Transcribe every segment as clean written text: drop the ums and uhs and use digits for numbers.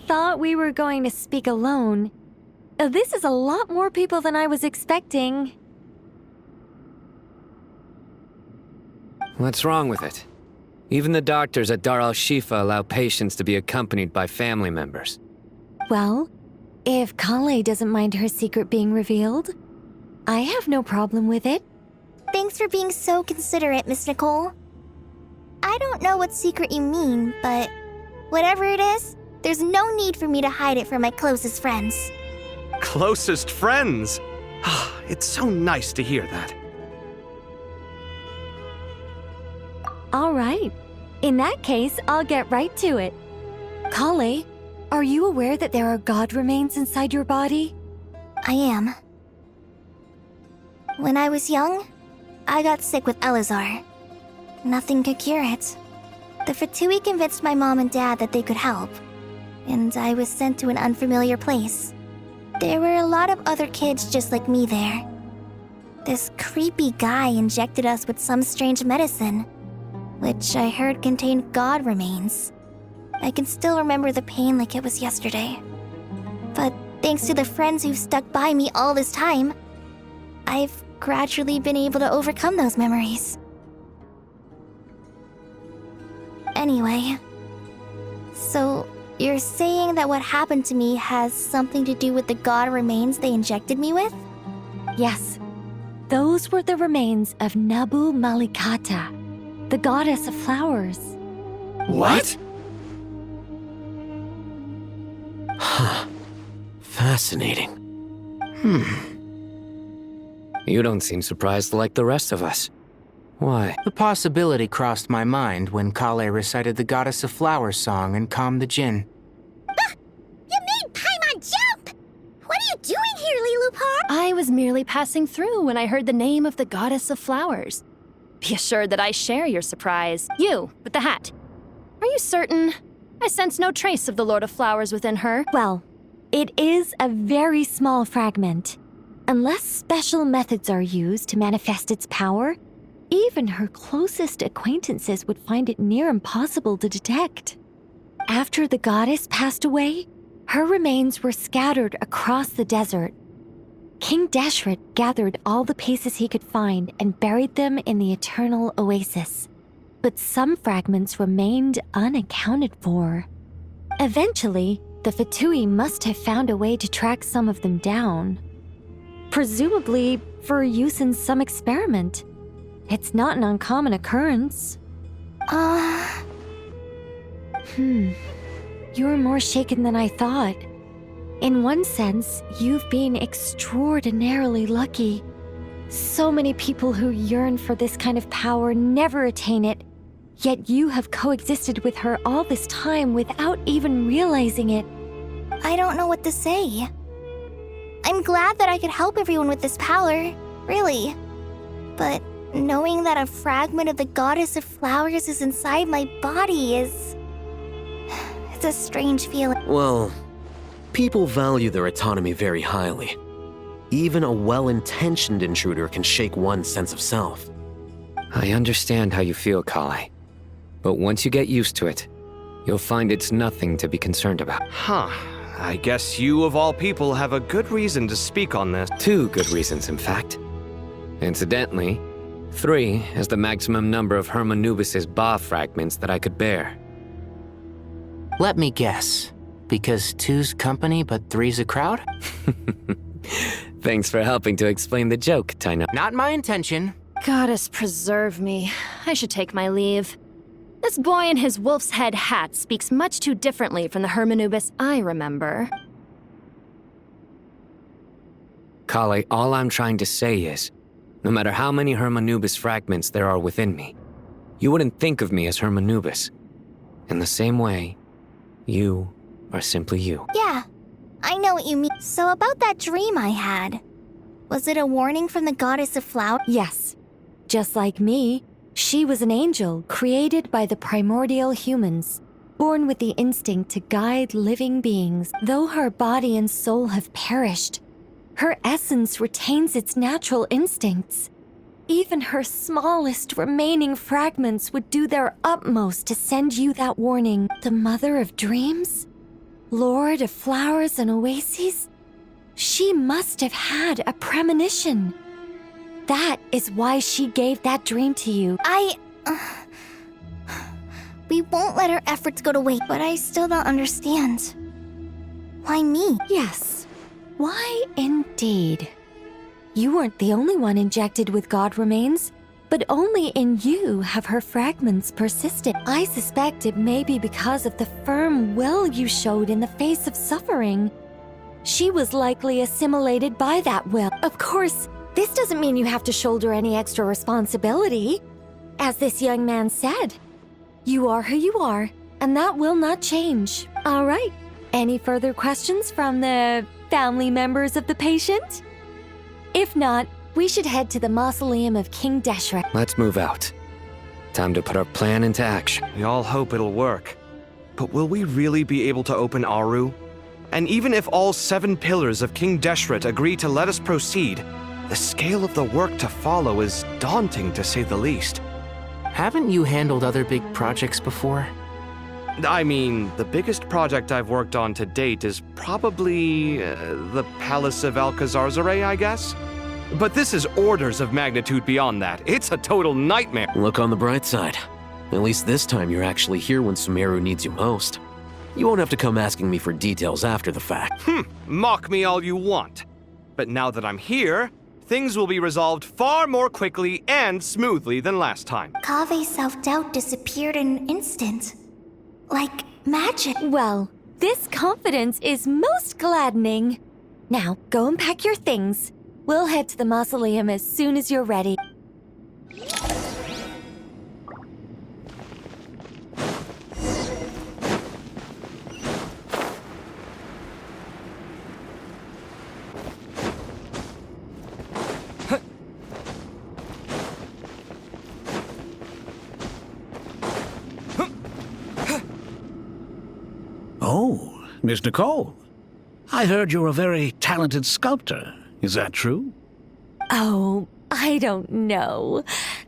thought we were going to speak alone. This is a lot more people than I was expecting. What's wrong with it? Even the doctors at Dar al-Shifa allow patients to be accompanied by family members. Well, if Kale doesn't mind her secret being revealed, I have no problem with it. Thanks for being so considerate, Miss Nicole. I don't know what secret you mean, but whatever it is, there's no need for me to hide it from my closest friends. Closest friends? It's so nice to hear that. All right. In that case, I'll get right to it. Kale, are you aware that there are god remains inside your body? I am. When I was young, I got sick with Elazar. Nothing could cure it. The Fatui convinced my mom and dad that they could help, and I was sent to an unfamiliar place. There were a lot of other kids just like me there. This creepy guy injected us with some strange medicine, which I heard contained god remains. I can still remember the pain like it was yesterday. But thanks to the friends who've stuck by me all this time, I've gradually been able to overcome those memories. Anyway, so you're saying that what happened to me has something to do with the god remains they injected me with? Yes. Those were the remains of Nabu Malikata, the goddess of flowers. What? Huh. Fascinating. You don't seem surprised like the rest of us. Why? The possibility crossed my mind when Kale recited the Goddess of Flowers song and calmed the Jinn. You made Paimon jump! What are you doing here, Lilupar? I was merely passing through when I heard the name of the Goddess of Flowers. Be assured that I share your surprise. You, with the hat. Are you certain? I sense no trace of the Lord of Flowers within her. Well, it is a very small fragment. Unless special methods are used to manifest its power, even her closest acquaintances would find it near impossible to detect. After the goddess passed away, her remains were scattered across the desert. King Deshret gathered all the pieces he could find and buried them in the eternal oasis. But some fragments remained unaccounted for. Eventually, the Fatui must have found a way to track some of them down. Presumably for use in some experiment. It's not an uncommon occurrence. You're more shaken than I thought. In one sense, you've been extraordinarily lucky. So many people who yearn for this kind of power never attain it, yet you have coexisted with her all this time without even realizing it. I don't know what to say. I'm glad that I could help everyone with this power, really. But knowing that a fragment of the Goddess of Flowers is inside my body is... it's a strange feeling. Well, people value their autonomy very highly. Even a well-intentioned intruder can shake one's sense of self. I understand how you feel, Kale. But once you get used to it, you'll find it's nothing to be concerned about. I guess you of all people have a good reason to speak on this. 2 good reasons, in fact. Incidentally, 3 is the maximum number of Hermanubis' Ba fragments that I could bear. Let me guess. Because 2's company but 3's a crowd? Thanks for helping to explain the joke, Taina. Not my intention. Goddess preserve me. I should take my leave. This boy in his wolf's head hat speaks much too differently from the Hermanubis I remember. Kale, all I'm trying to say is, no matter how many Hermanubis fragments there are within me, you wouldn't think of me as Hermanubis. In the same way, you are simply you. Yeah, I know what you mean. So about that dream I had, was it a warning from the Goddess of Flowers? Yes. Just like me, she was an angel created by the primordial humans, born with the instinct to guide living beings. Though her body and soul have perished, her essence retains its natural instincts. Even her smallest remaining fragments would do their utmost to send you that warning. The Mother of Dreams? Lord of Flowers and Oases? She must have had a premonition. That is why she gave that dream to you. We won't let our efforts go to waste, but I still don't understand. Why me? Yes. Why indeed? You weren't the only one injected with god remains, but only in you have her fragments persisted. I suspect it may be because of the firm will you showed in the face of suffering. She was likely assimilated by that will. Of course, this doesn't mean you have to shoulder any extra responsibility. As this young man said, you are who you are, and that will not change. All right. Any further questions from the family members of the patient? If not, we should head to the mausoleum of King Deshret. Let's move out. Time to put our plan into action. We all hope it'll work. But will we really be able to open Aru? And even if all 7 pillars of King Deshret agree to let us proceed, the scale of the work to follow is daunting to say the least. Haven't you handled other big projects before? I mean, the biggest project I've worked on to date is probably the Palace of Alcazarzaray, I guess? But this is orders of magnitude beyond that. It's a total nightmare. Look on the bright side. At least this time you're actually here when Sumeru needs you most. You won't have to come asking me for details after the fact. Mock me all you want. But now that I'm here, things will be resolved far more quickly and smoothly than last time. Kave's self-doubt disappeared in an instant. Like magic. Well, this confidence is most gladdening. Now, go and pack your things. We'll head to the mausoleum as soon as you're ready. Oh, Miss Nicole. I heard you're a very talented sculptor. Is that true? Oh, I don't know.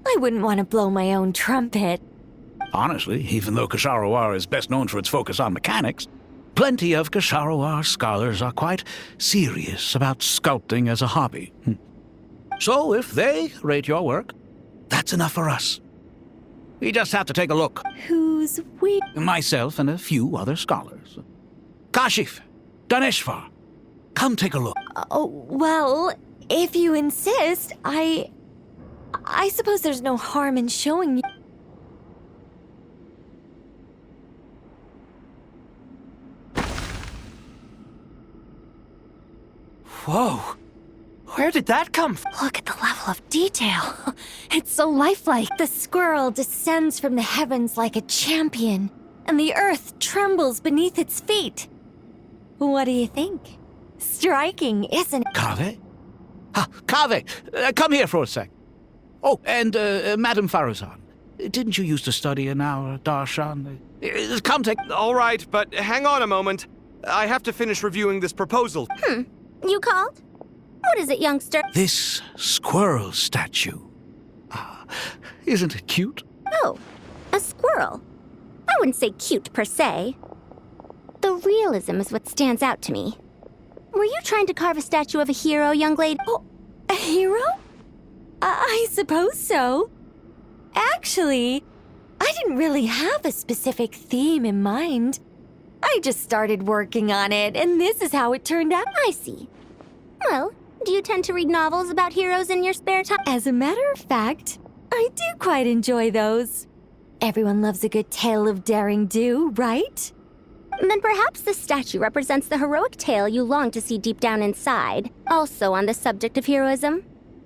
I wouldn't want to blow my own trumpet. Honestly, even though Kasharawar is best known for its focus on mechanics, plenty of Kasharawar scholars are quite serious about sculpting as a hobby. So if they rate your work, that's enough for us. We just have to take a look. Who's we? Myself and a few other scholars. Kashif, Daneshvar, come take a look. Oh, well, if you insist, I suppose there's no harm in showing you. Whoa! Where did that come from? Look at the level of detail. It's so lifelike. The squirrel descends from the heavens like a champion, and the earth trembles beneath its feet. What do you think? Striking, isn't it? Kave? Kave, come here for a sec. Oh, and Madame Faruzan, didn't you used to study in our darshan? Come take... All right, but hang on a moment. I have to finish reviewing this proposal. You called? What is it, youngster? This squirrel statue. Isn't it cute? Oh, a squirrel. I wouldn't say cute per se. The realism is what stands out to me. Were you trying to carve a statue of a hero, young lady? Oh, a hero? I suppose so. Actually, I didn't really have a specific theme in mind. I just started working on it, and this is how it turned out. I see. Well, do you tend to read novels about heroes in your spare time? As a matter of fact, I do quite enjoy those. Everyone loves a good tale of daring do, right? Then perhaps this statue represents the heroic tale you long to see deep down inside. Also on the subject of heroism,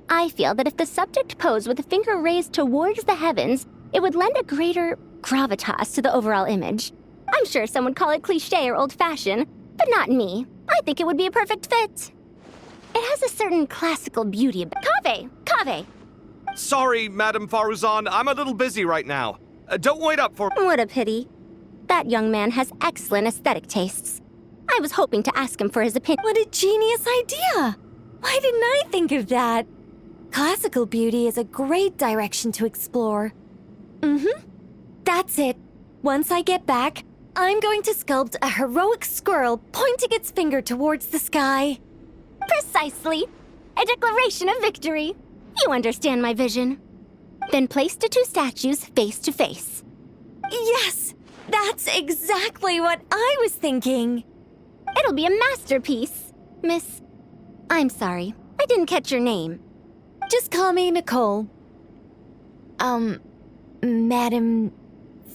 I feel that if the subject posed with a finger raised towards the heavens, it would lend a greater gravitas to the overall image. I'm sure some would call it cliché or old-fashioned, but not me. I think it would be a perfect fit. It has a certain classical beauty about Kave! Sorry, Madame Faruzan, I'm a little busy right now. Don't wait up for... What a pity. That young man has excellent aesthetic tastes. I was hoping to ask him for his opinion. What a genius idea! Why didn't I think of that? Classical beauty is a great direction to explore. That's it. Once I get back, I'm going to sculpt a heroic squirrel pointing its finger towards the sky. Precisely. A declaration of victory. You understand my vision. Then place the two statues face to face. Yes, that's exactly what I was thinking. It'll be a masterpiece. Miss... I'm sorry. I didn't catch your name. Just call me Nicole. Madam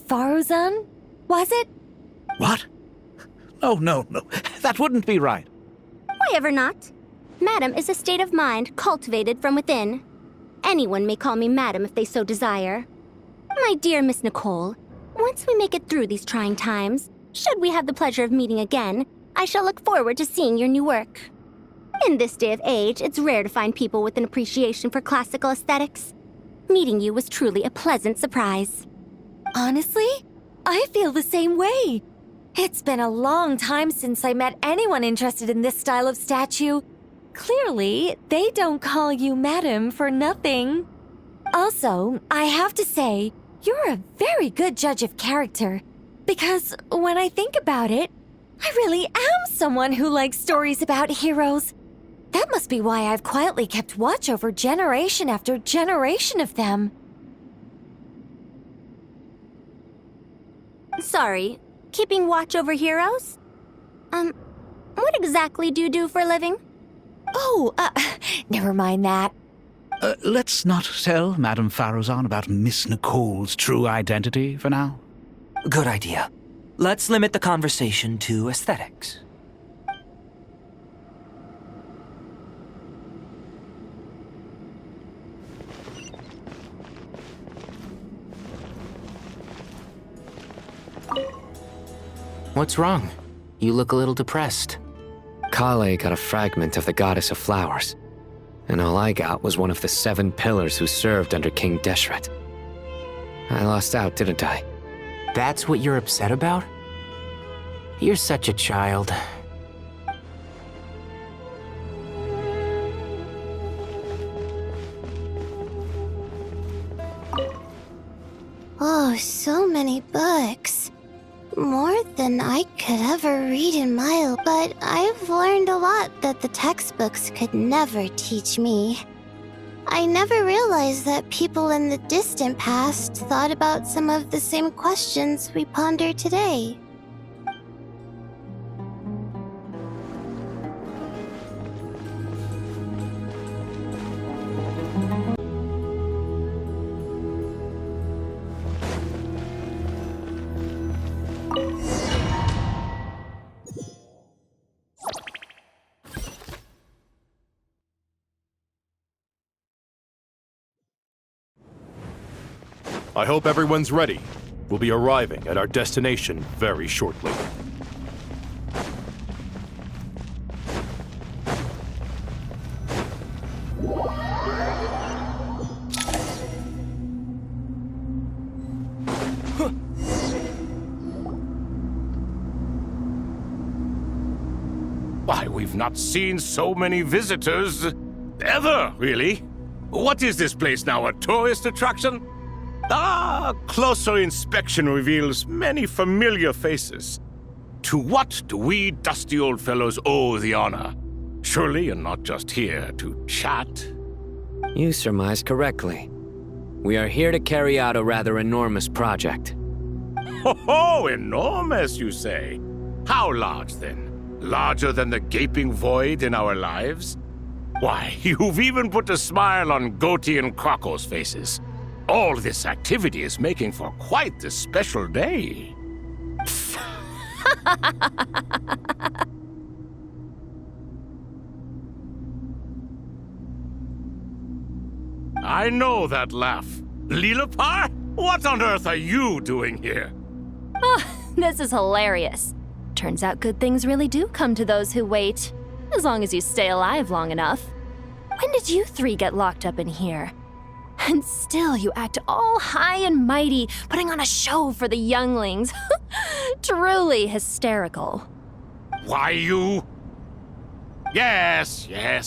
Faruzan? Was it? What? Oh, no. That wouldn't be right. Why ever not? Madam is a state of mind cultivated from within. Anyone may call me Madam if they so desire. My dear Miss Nicole, once we make it through these trying times, should we have the pleasure of meeting again, I shall look forward to seeing your new work. In this day of age, it's rare to find people with an appreciation for classical aesthetics. Meeting you was truly a pleasant surprise. Honestly, I feel the same way. It's been a long time since I met anyone interested in this style of statue. Clearly, they don't call you Madam for nothing. Also, I have to say, you're a very good judge of character. Because when I think about it, I really am someone who likes stories about heroes. That must be why I've quietly kept watch over generation after generation of them. Sorry, keeping watch over heroes? What exactly do you do for a living? Oh, never mind that. Let's not tell Madame Faruzan about Miss Nicole's true identity for now. Good idea. Let's limit the conversation to aesthetics. What's wrong? You look a little depressed. Kale got a fragment of the Goddess of Flowers, and all I got was one of the 7 pillars who served under King Deshret. I lost out, didn't I? That's what you're upset about? You're such a child. Oh, so many books. More than I could ever read in my life. But I've learned a lot that the textbooks could never teach me. I never realized that people in the distant past thought about some of the same questions we ponder today. I hope everyone's ready. We'll be arriving at our destination very shortly. Why, we've not seen so many visitors ever, really. What is this place now, a tourist attraction? Closer inspection reveals many familiar faces. To what do we dusty old fellows owe the honor? Surely you're not just here to chat. You surmise correctly. We are here to carry out a rather enormous project. Ho, enormous, you say? How large, then? Larger than the gaping void in our lives? Why, you've even put a smile on Goatee and Crocco's faces. All this activity is making for quite the special day. I know that laugh. Lilipar? What on earth are you doing here? This is hilarious. Turns out good things really do come to those who wait. As long as you stay alive long enough. When did you 3 get locked up in here? And still you act all high and mighty, putting on a show for the younglings. Truly hysterical. Why, you... Yes,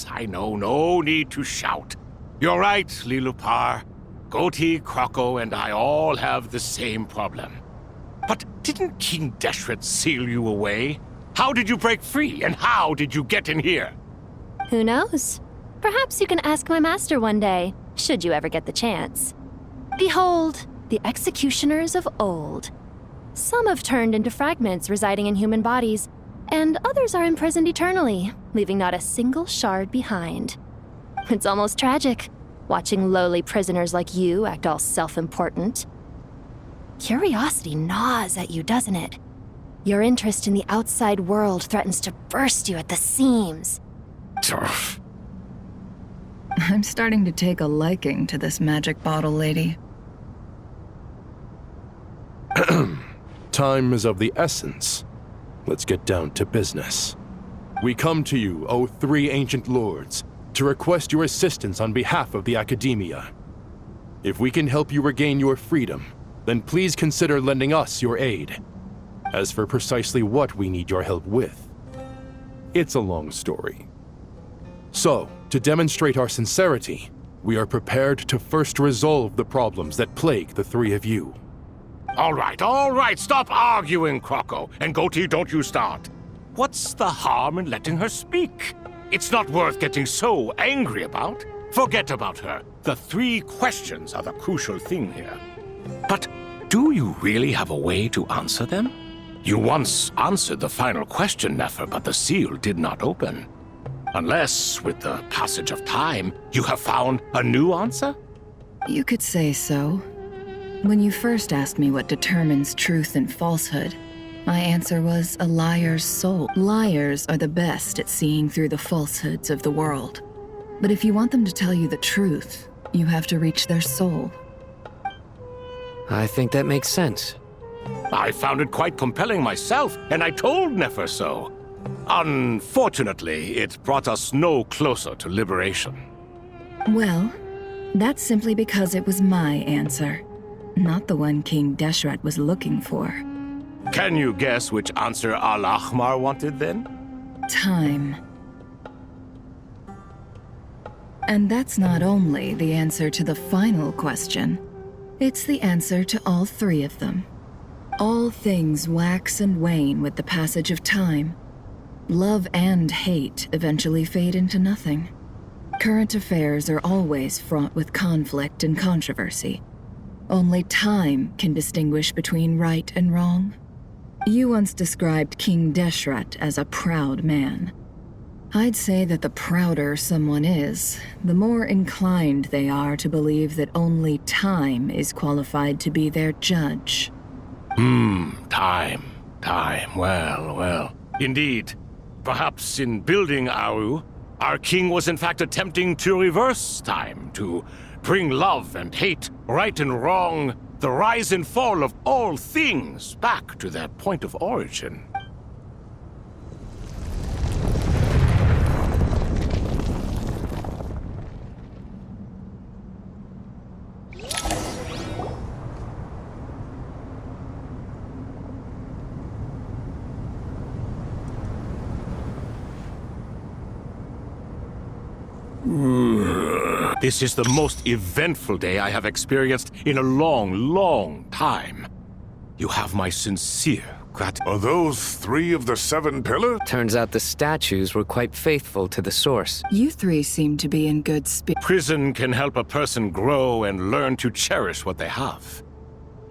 I know. No need to shout. You're right, Lilipar. Goatee, Crocco, and I all have the same problem. But didn't King Deshret seal you away? How did you break free, and how did you get in here? Who knows? Perhaps you can ask my master one day, should you ever get the chance. Behold, the executioners of old. Some have turned into fragments residing in human bodies, and others are imprisoned eternally, leaving not a single shard behind. It's almost tragic, watching lowly prisoners like you act all self-important. Curiosity gnaws at you, doesn't it? Your interest in the outside world threatens to burst you at the seams. Turf. I'm starting to take a liking to this magic bottle lady. Time is of the essence. Let's get down to business. We come to you, O three ancient lords, to request your assistance on behalf of the Academia. If we can help you regain your freedom, then please consider lending us your aid. As for precisely what we need your help with, it's a long story. So, to demonstrate our sincerity, we are prepared to first resolve the problems that plague the three of you. All right, stop arguing, Croco. And Goatee, don't you start. What's the harm in letting her speak? It's not worth getting so angry about. Forget about her. The three questions are the crucial thing here. But do you really have a way to answer them? You once answered the final question, Nefer, but the seal did not open. Unless, with the passage of time, you have found a new answer? You could say so. When you first asked me what determines truth and falsehood, my answer was a liar's soul. Liars are the best at seeing through the falsehoods of the world. But if you want them to tell you the truth, you have to reach their soul. I think that makes sense. I found it quite compelling myself, and I told Nefer so. Unfortunately, it brought us no closer to liberation. Well, that's simply because it was my answer, not the one King Deshret was looking for. Can you guess which answer Al-Ahmar wanted then? Time. And that's not only the answer to the final question, it's the answer to all three of them. All things wax and wane with the passage of time. Love and hate eventually fade into nothing. Current affairs are always fraught with conflict and controversy. Only time can distinguish between right and wrong. You once described King Deshret as a proud man. I'd say that the prouder someone is, the more inclined they are to believe that only time is qualified to be their judge. Time. Well. Indeed. Perhaps in building Aru, our king was in fact attempting to reverse time, to bring love and hate, right and wrong, the rise and fall of all things back to their point of origin. This is the most eventful day I have experienced in a long time. You have my sincere gratitude. Are those 3 of the 7 pillars? Turns out the statues were quite faithful to the source. You three seem to be in good spirits. Prison can help a person grow and learn to cherish what they have.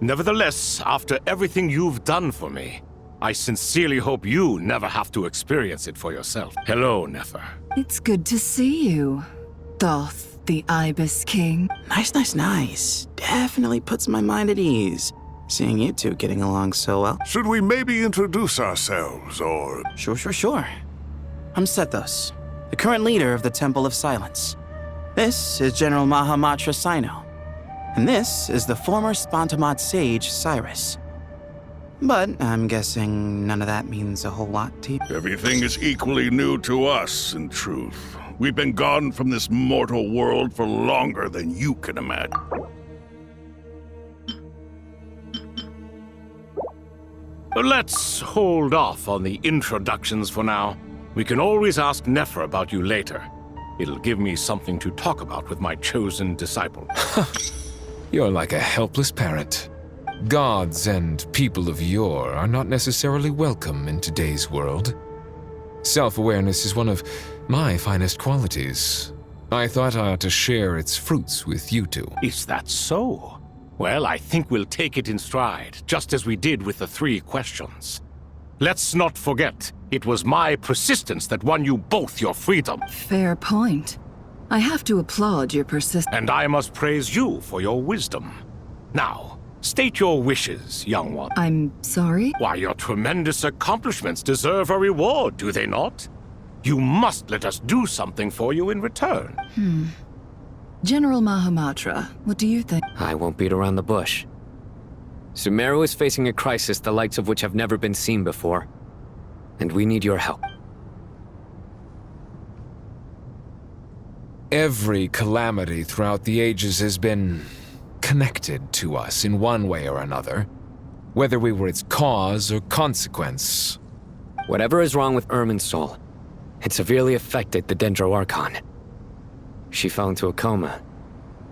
Nevertheless, after everything you've done for me, I sincerely hope you never have to experience it for yourself. Hello, Nefer. It's good to see you, Thoth, the Ibis King. Nice. Definitely puts my mind at ease, seeing you two getting along so well. Should we maybe introduce ourselves, or... Sure. I'm Sethos, the current leader of the Temple of Silence. This is General Mahamatra Sino, and this is the former Spantamat sage, Cyrus. But I'm guessing none of that means a whole lot to you. Everything is equally new to us, in truth. We've been gone from this mortal world for longer than you can imagine. Let's hold off on the introductions for now. We can always ask Nefer about you later. It'll give me something to talk about with my chosen disciple. You're like a helpless parent. Gods and people of yore are not necessarily welcome in today's world. Self-awareness is one of my finest qualities. I thought I ought to share its fruits with you two. Is that so? Well, I think we'll take it in stride, just as we did with the 3 questions. Let's not forget, it was my persistence that won you both your freedom. Fair point. I have to applaud your persistence. And I must praise you for your wisdom. Now, state your wishes, young one. I'm sorry? Why, your tremendous accomplishments deserve a reward, do they not? You must let us do something for you in return. General Mahamatra, what do you think? I won't beat around the bush. Sumeru is facing a crisis the likes of which have never been seen before. And we need your help. Every calamity throughout the ages has been connected to us in one way or another, whether we were its cause or consequence. Whatever is wrong with Irminsul, it severely affected the Dendro Archon. She fell into a coma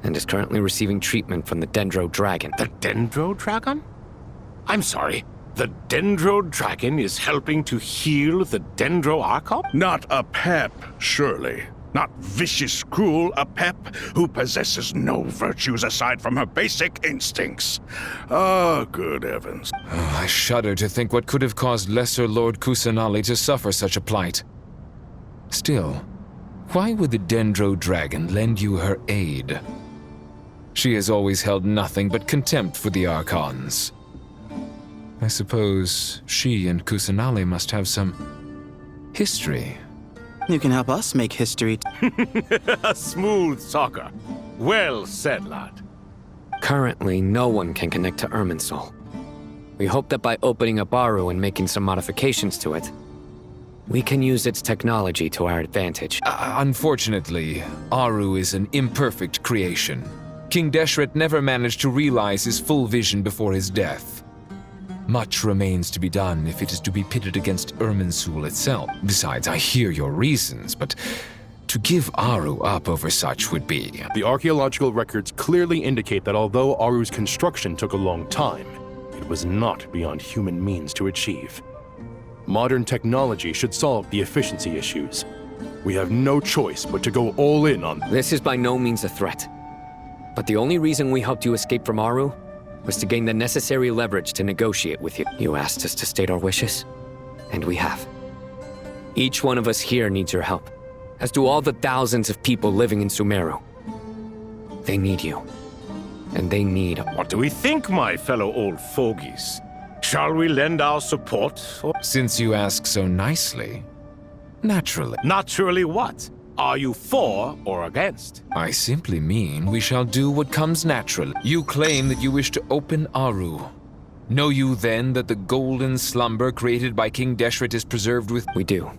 and is currently receiving treatment from the Dendro Dragon. The Dendro Dragon? I'm sorry, the Dendro Dragon is helping to heal the Dendro Archon? Not a pep, surely. Not vicious, cruel, a pep who possesses no virtues aside from her basic instincts. Ah, good heavens. Oh, I shudder to think what could have caused Lesser Lord Kusanali to suffer such a plight. Still, why would the Dendro Dragon lend you her aid? She has always held nothing but contempt for the Archons. I suppose she and Kusanali must have some history. You can help us make history. Smooth talker. Well said, lad. Currently, no one can connect to Irminsul. We hope that by opening up Aru and making some modifications to it, we can use its technology to our advantage. Unfortunately, Aru is an imperfect creation. King Deshret never managed to realize his full vision before his death. Much remains to be done if it is to be pitted against Irminsul itself. Besides, I hear your reasons, but to give Aru up over such would be... The archaeological records clearly indicate that although Aru's construction took a long time, it was not beyond human means to achieve. Modern technology should solve the efficiency issues. We have no choice but to go all in on... This is by no means a threat. But the only reason we helped you escape from Aru was to gain the necessary leverage to negotiate with you. You asked us to state our wishes, and we have. Each one of us here needs your help, as do all the thousands of people living in Sumeru. They need you, and they need... What do we think, my fellow old fogies? Shall we lend our support, or... Since you ask so nicely, naturally. Naturally what? Are you for or against? I simply mean we shall do what comes naturally. You claim that you wish to open Aru. Know you then that the golden slumber created by King Deshret is preserved with... We do.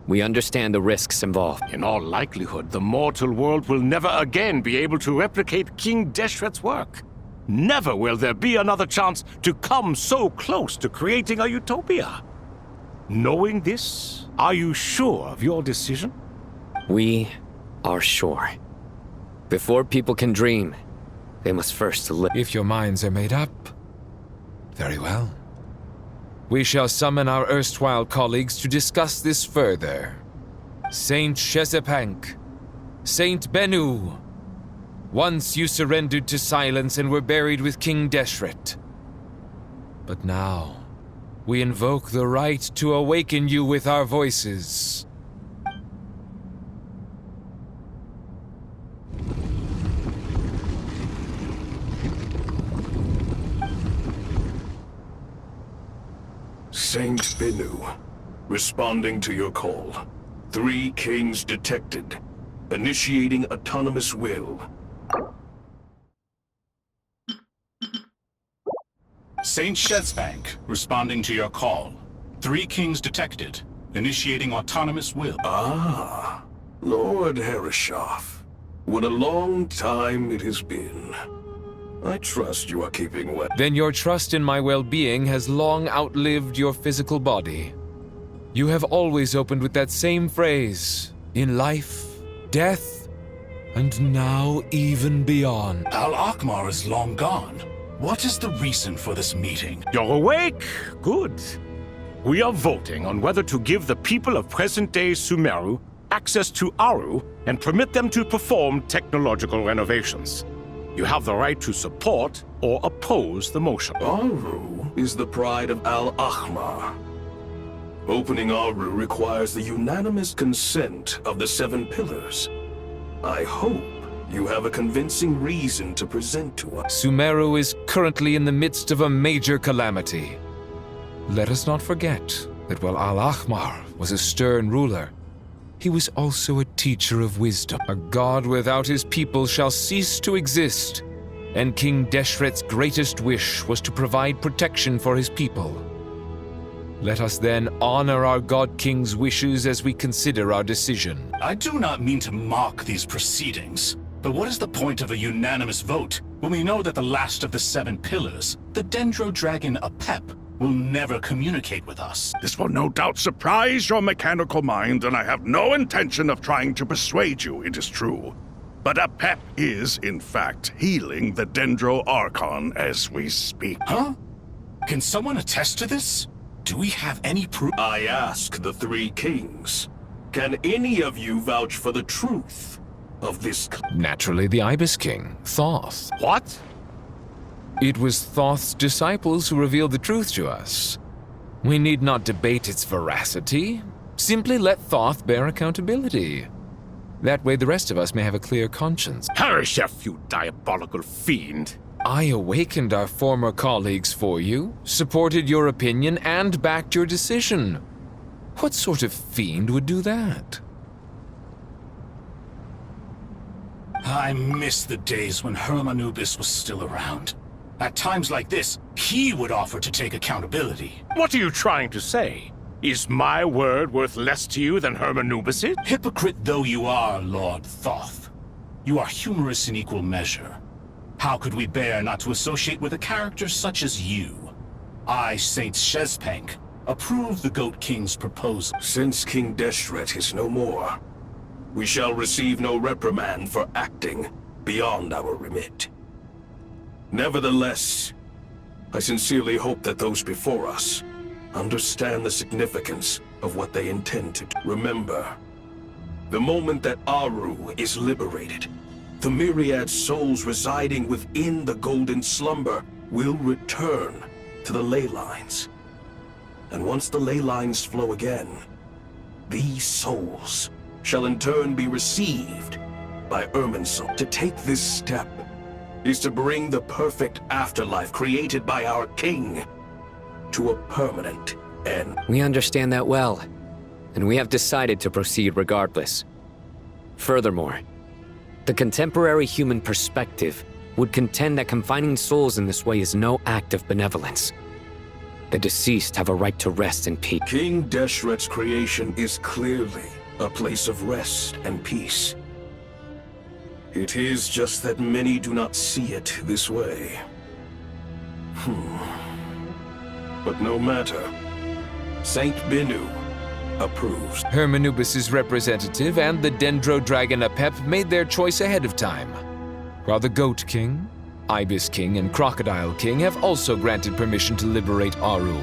We understand the risks involved. In all likelihood, the mortal world will never again be able to replicate King Deshret's work. Never will there be another chance to come so close to creating a utopia. Knowing this, are you sure of your decision? We are sure. Before people can dream, they must first live. If your minds are made up, very well. We shall summon our erstwhile colleagues to discuss this further. Saint Shezepank, Saint Bennu. Once you surrendered to silence and were buried with King Deshret. But now, we invoke the right to awaken you with our voices. Saint Bennu, responding to your call. 3 kings detected. Initiating autonomous will. Saint Shezepank, responding to your call. 3 kings detected. Initiating autonomous will. Ah, Lord Herreshoff. What a long time it has been. I trust you are keeping well. Then your trust in my well-being has long outlived your physical body. You have always opened with that same phrase, in life, death, and now even beyond. Al Akmar is long gone. What is the reason for this meeting? You're awake? Good. We are voting on whether to give the people of present-day Sumeru access to Aru and permit them to perform technological renovations. You have the right to support or oppose the motion. Aru is the pride of Al-Ahmar. Opening Aru requires the unanimous consent of the 7 pillars. I hope you have a convincing reason to present to us. Sumeru is currently in the midst of a major calamity. Let us not forget that while Al-Ahmar was a stern ruler, he was also a teacher of wisdom. A god without his people shall cease to exist, and King Deshret's greatest wish was to provide protection for his people. Let us then honor our God King's wishes as we consider our decision. I do not mean to mock these proceedings, but what is the point of a unanimous vote when we know that the last of the 7 pillars, the Dendro Dragon Apep, will never communicate with us? This will no doubt surprise your mechanical mind, and I have no intention of trying to persuade you it is true. But Apep is, in fact, healing the Dendro Archon as we speak. Huh? Can someone attest to this? Do we have any proof? I ask the 3 kings. Can any of you vouch for the truth of this? Naturally, the Ibis King, Thoth. What? It was Thoth's disciples who revealed the truth to us. We need not debate its veracity. Simply let Thoth bear accountability. That way the rest of us may have a clear conscience. Harishef, you diabolical fiend! I awakened our former colleagues for you, supported your opinion, and backed your decision. What sort of fiend would do that? I miss the days when Hermanubis was still around. At times like this, he would offer to take accountability. What are you trying to say? Is my word worth less to you than Hermanubis'? Hypocrite though you are, Lord Thoth, you are humorous in equal measure. How could we bear not to associate with a character such as you? I, Saint Shezpank, approve the Goat King's proposal. Since King Deshret is no more, we shall receive no reprimand for acting beyond our remit. Nevertheless, I sincerely hope that those before us understand the significance of what they intend to do. Remember, the moment that Aru is liberated, the myriad souls residing within the Golden Slumber will return to the ley lines. And once the ley lines flow again, these souls shall in turn be received by Irminsul. To take this step is to bring the perfect afterlife created by our king to a permanent end. We understand that well, and we have decided to proceed regardless. Furthermore, the contemporary human perspective would contend that confining souls in this way is no act of benevolence. The deceased have a right to rest in peace. King Deshret's creation is clearly a place of rest and peace. It is just that many do not see it this way. But no matter. Saint Binu approves. Hermanubis' representative and the Dendro Dragon Apep made their choice ahead of time, while the Goat King, Ibis King, and Crocodile King have also granted permission to liberate Aru.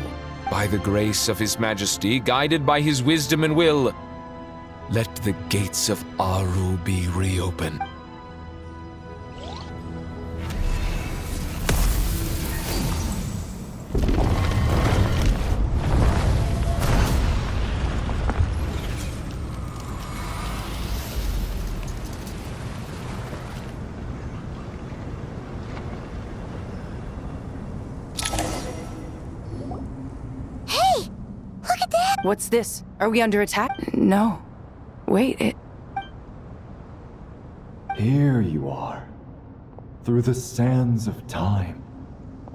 By the grace of His Majesty, guided by his wisdom and will, let the gates of Aru be reopened. What's this? Are we under attack? No. Wait, Here you are. Through the sands of time.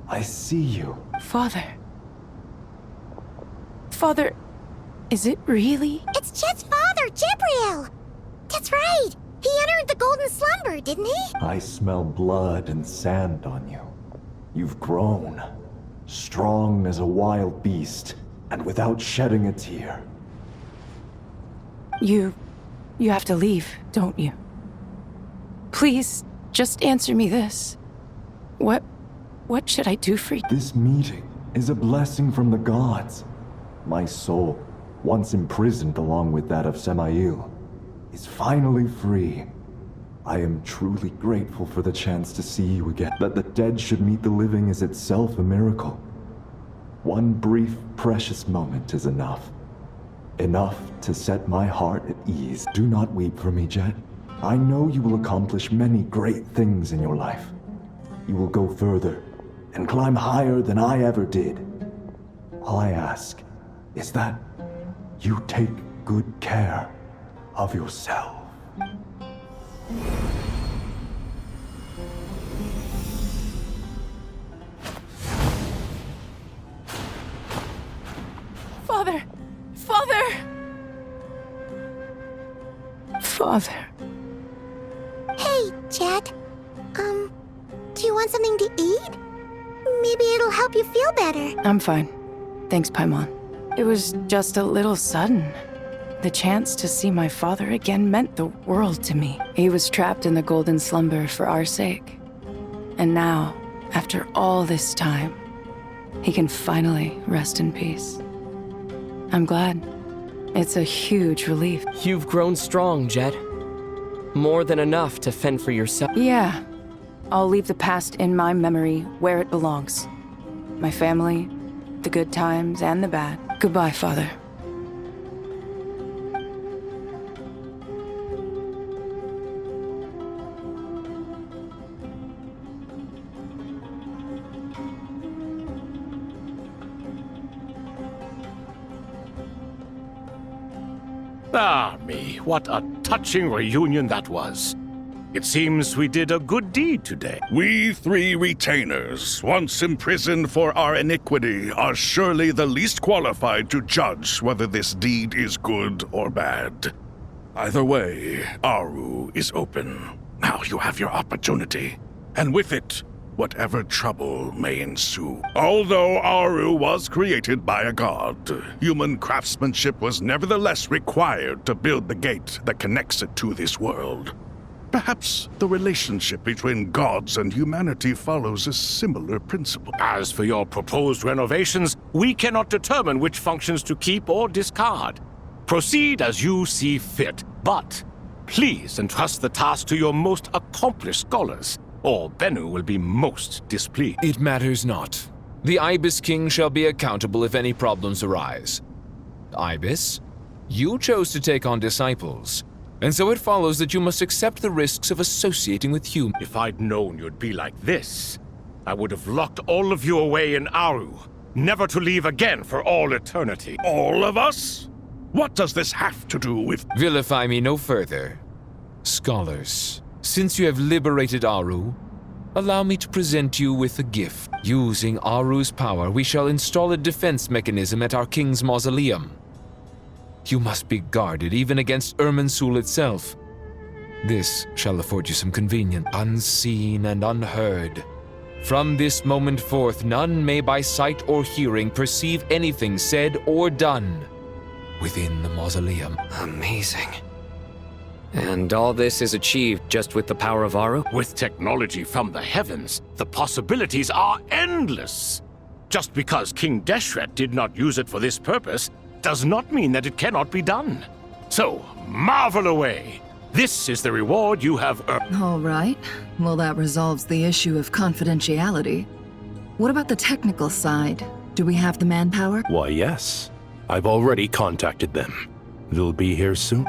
I see you. Father. Father, is it really? It's Chet's father, Jibriel! That's right! He entered the Golden Slumber, didn't he? I smell blood and sand on you. You've grown. Strong as a wild beast, and without shedding a tear. You have to leave, don't you? Please, just answer me this. What What should I do for you? This meeting is a blessing from the gods. My soul, once imprisoned along with that of Semail, is finally free. I am truly grateful for the chance to see you again. That the dead should meet the living is itself a miracle. One brief, precious moment is enough. Enough to set my heart at ease. Do not weep for me, Jet. I know you will accomplish many great things in your life. You will go further and climb higher than I ever did. All I ask is that you take good care of yourself. Father! Father! Father. Hey, Jet. Do you want something to eat? Maybe it'll help you feel better. I'm fine. Thanks, Paimon. It was just a little sudden. The chance to see my father again meant the world to me. He was trapped in the golden slumber for our sake. And now, after all this time, he can finally rest in peace. I'm glad. It's a huge relief. You've grown strong, Jet. More than enough to fend for yourself. Yeah. I'll leave the past in my memory where it belongs. My family, the good times and the bad. Goodbye, Father. Ah, me, what a touching reunion that was. It seems we did a good deed today. We three retainers, once imprisoned for our iniquity, are surely the least qualified to judge whether this deed is good or bad. Either way, Aru is open. Now you have your opportunity, and with it, whatever trouble may ensue. Although Aru was created by a god, human craftsmanship was nevertheless required to build the gate that connects it to this world. Perhaps the relationship between gods and humanity follows a similar principle. As for your proposed renovations, we cannot determine which functions to keep or discard. Proceed as you see fit, but please entrust the task to your most accomplished scholars, or Bennu will be most displeased. It matters not. The Ibis King shall be accountable if any problems arise. Ibis, you chose to take on disciples, and so it follows that you must accept the risks of associating with humans. If I'd known you'd be like this, I would have locked all of you away in Aru, never to leave again for all eternity. All of us? What does this have to do with— Vilify me no further. Scholars, since you have liberated Aru, allow me to present you with a gift. Using Aru's power, we shall install a defense mechanism at our king's mausoleum. You must be guarded even against Irminsul itself. This shall afford you some convenience, unseen and unheard. From this moment forth, none may by sight or hearing perceive anything said or done within the mausoleum. Amazing. And all this is achieved just with the power of Aru? With technology from the heavens, the possibilities are endless. Just because King Deshret did not use it for this purpose does not mean that it cannot be done. So, marvel away. This is the reward you have earned. All right. Well, that resolves the issue of confidentiality. What about the technical side? Do we have the manpower? Why, yes. I've already contacted them. They'll be here soon.